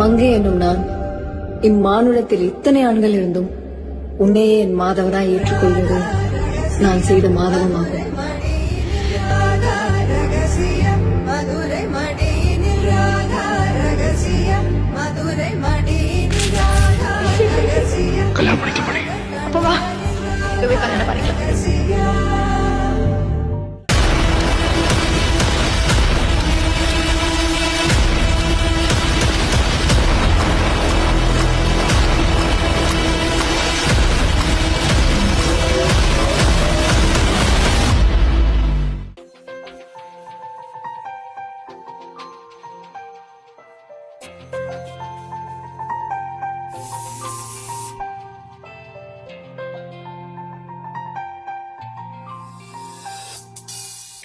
மங்கை என்னும் நான் இம்மானுடத்தில் இத்தனை ஆண்கள் இருந்தும் உன்னையே என் மாதவனாய் ஏற்றுக்கொள்வது நான் செய்த மாதவமாகும். கல்யாணம் பண்ணிக்க மாட்டேன். அப்ப வா, இப்பவே கல்யாணம் பண்ணிக்கலாம்.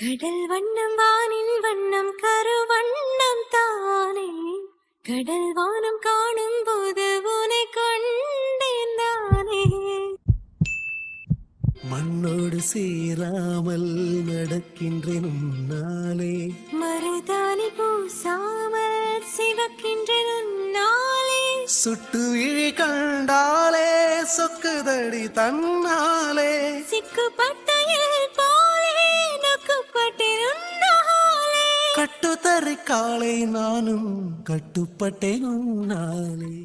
கடல் வண்ணம் வானில் வண்ணம் கருவண்ணம் தானே, கடல் வானம் காணும் போது உனை கண்டேன் தானே. மண்ணோடு சேராமல் நடக்கின்றேன் உன்னாலே, மருதாணி பூசாமல் சிவக்கின்றேன் உன்னாலே. சுட்டு விழி கண்டாலே சொக்குதடி தன்னாலே, சிக்குப்பட்டையில் போலே நொக்குப்பட்டேன் உன்னாலே. கட்டுத்தரை காலை நானும் கட்டுப்பட்டேன் உன்னாலே.